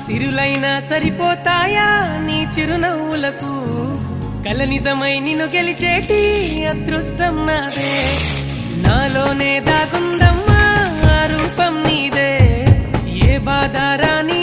సిరులైనా సరిపోతాయా నీ చిరునవ్వులకు కల నిజమై నిన్ను గెలిచేటి అదృష్టం నాదే నాలోనే దాగుందమ్మా ఆ రూపం నీదే ఏ బాధ రాని